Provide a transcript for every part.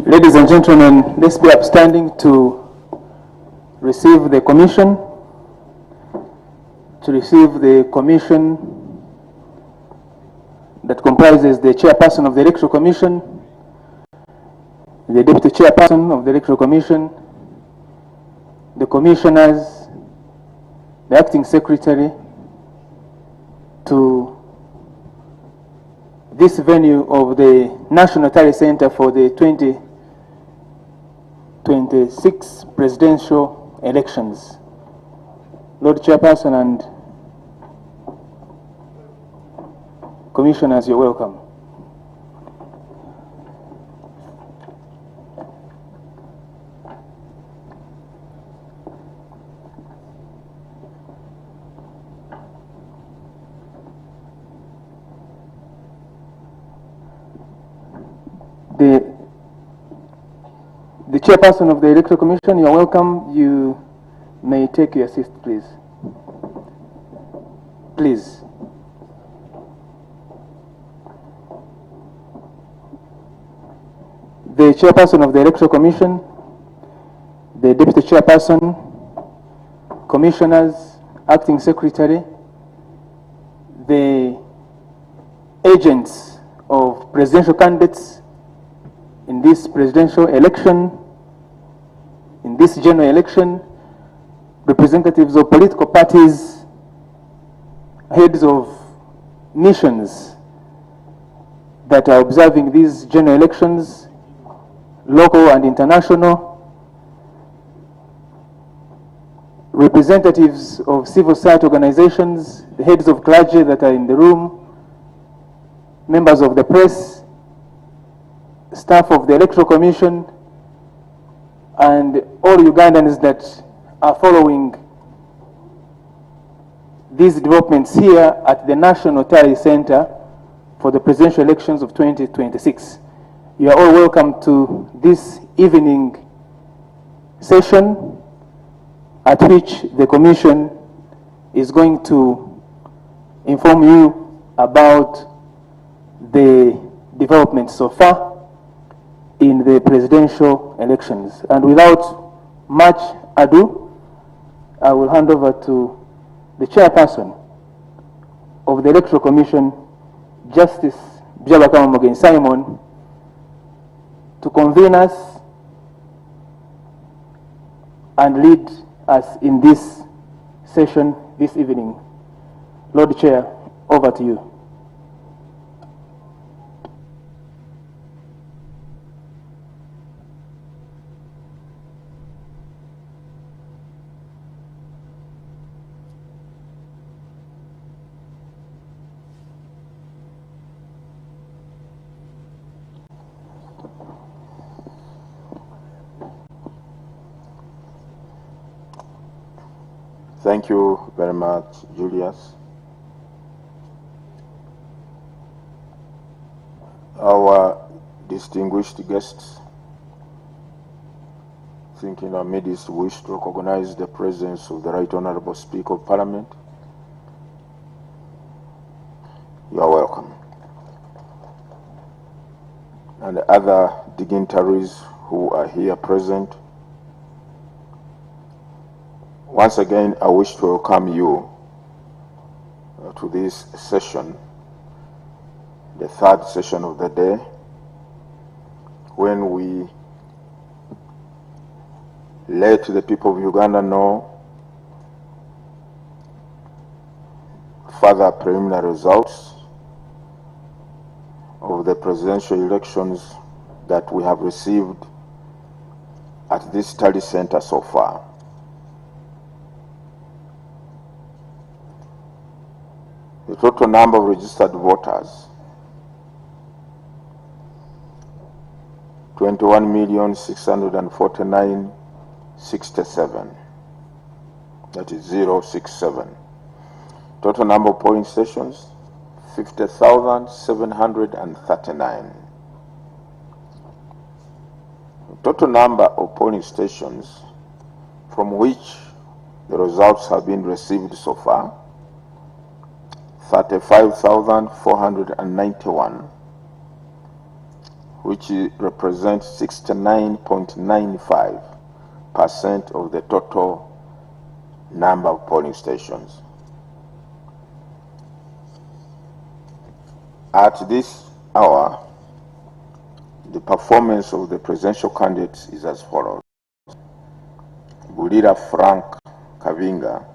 Ladies and gentlemen, let's be upstanding to receive the commission, that comprises the chairperson of the Electoral Commission, the deputy chairperson of the Electoral Commission, the commissioners, the acting secretary, to this venue of the National Tally Center for the 2026 presidential elections. Lord Chairperson and commissioners, you're welcome. The chairperson of the Electoral Commission, you're welcome. You may take your seat, please. Please. The chairperson of the Electoral Commission, the deputy chairperson, commissioners, acting secretary, the agents of presidential candidates in this presidential election, in this general election, representatives of political parties, heads of nations that are observing these general elections, local and international, representatives of civil society organizations, the heads of clergy that are in the room, members of the press, staff of the Electoral Commission, and all Ugandans that are following these developments here at the National Tally Center for the presidential elections of 2026. You are all welcome to this evening session at which the Commission is going to inform you about the developments so far in the presidential elections. And without much ado, I will hand over to the chairperson of the Electoral Commission, Justice Byamukama Simon, to convene us and lead us in this session this evening. Lord Chair, over to you. Thank you very much, Julius. Our distinguished guests, I think in our midst wish to recognize the presence of the Right Honorable Speaker of Parliament. You are welcome. And other dignitaries who are here present. Once again, I wish to welcome you to this session, the third session of the day, when we let the people of Uganda know further preliminary results of the presidential elections that we have received at this study center so far. The total number of registered voters, 21,649,067. That is 067. Total number of polling stations, 50,739. Total number of polling stations from which the results have been received so far, 35,491, which represents 69.95% of the total number of polling stations. At this hour, the performance of the presidential candidates is as follows. Bulira Frank Kavinga,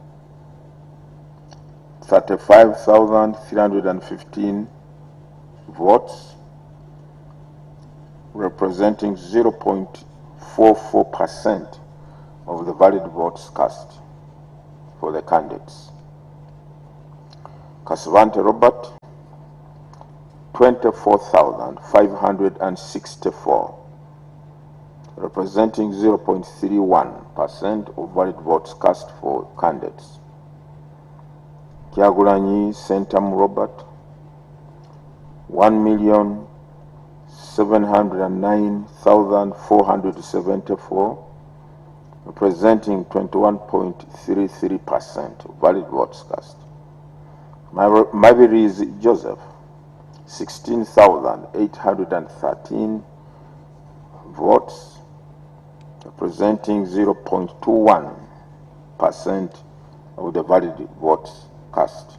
35,315 votes, representing 0.44% of the valid votes cast for the candidates. Kasvante Robert, 24,564, representing 0.31% of valid votes cast for candidates. Kyagulanyi Sentam Robert, 1,709,474, representing 21.33% of valid votes cast. Mabirizi Joseph, 16,813 votes, representing 0.21% of the valid votes cast.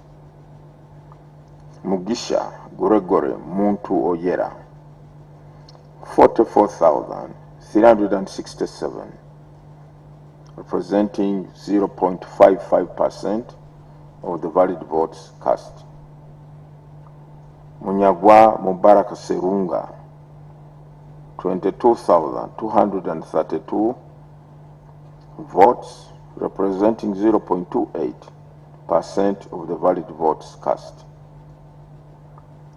Mugisha Goregore Muntu Oyera, 44,367, representing 0.55% of the valid votes cast. Munyagwa Mubarak Serunga, 22,232 votes, representing 0.28% of the valid votes cast.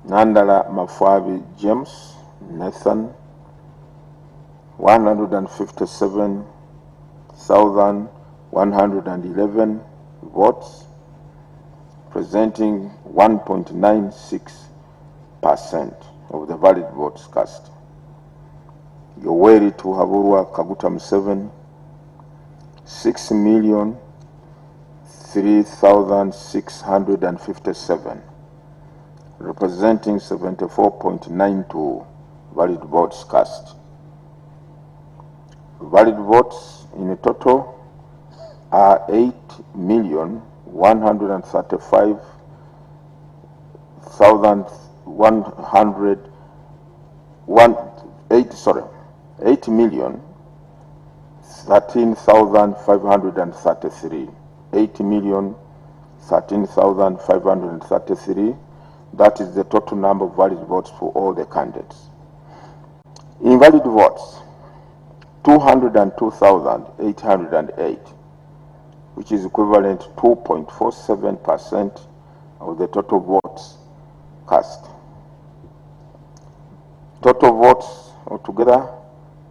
Nandala Mafabi James Nathan, 157,111 votes, presenting 1.96% of the valid votes cast. Yoweri Tuhaburwa Kaguta Museveni, 6,003,657, representing 74.92% valid votes cast. Valid votes in a total are 8,013,533. 8,013,533. That is the total number of valid votes for all the candidates. Invalid votes, 202,808, which is equivalent to 2.47% of the total votes cast. Total votes altogether,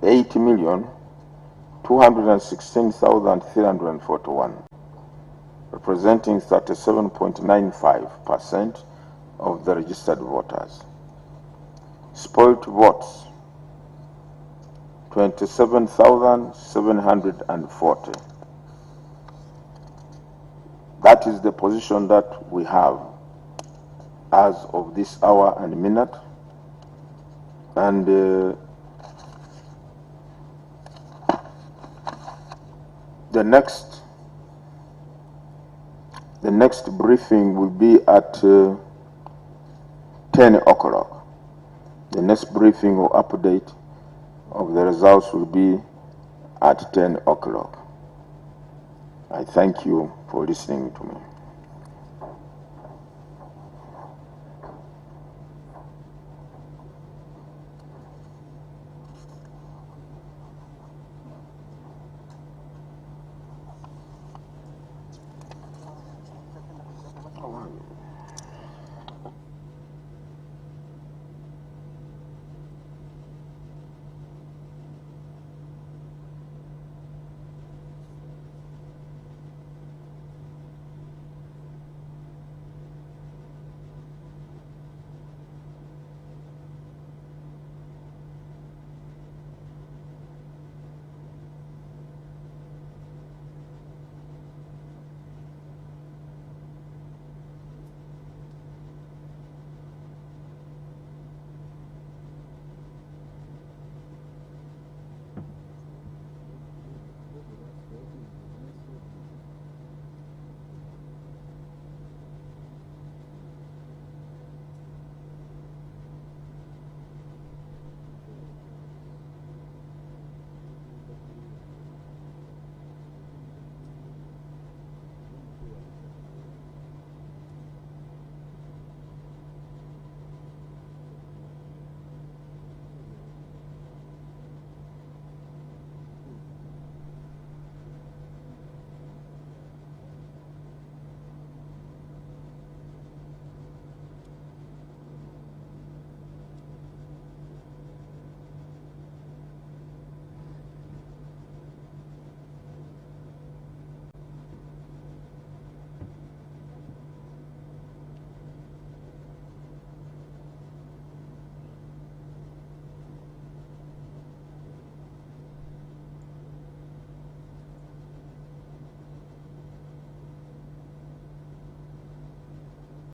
8,216,341, representing 37.95% of the registered voters. Spoiled votes, 27,740. That is the position that we have as of this hour and minute. And the next briefing will be at 10 o'clock. The next briefing or update of the results will be at 10 o'clock. I thank you for listening to me.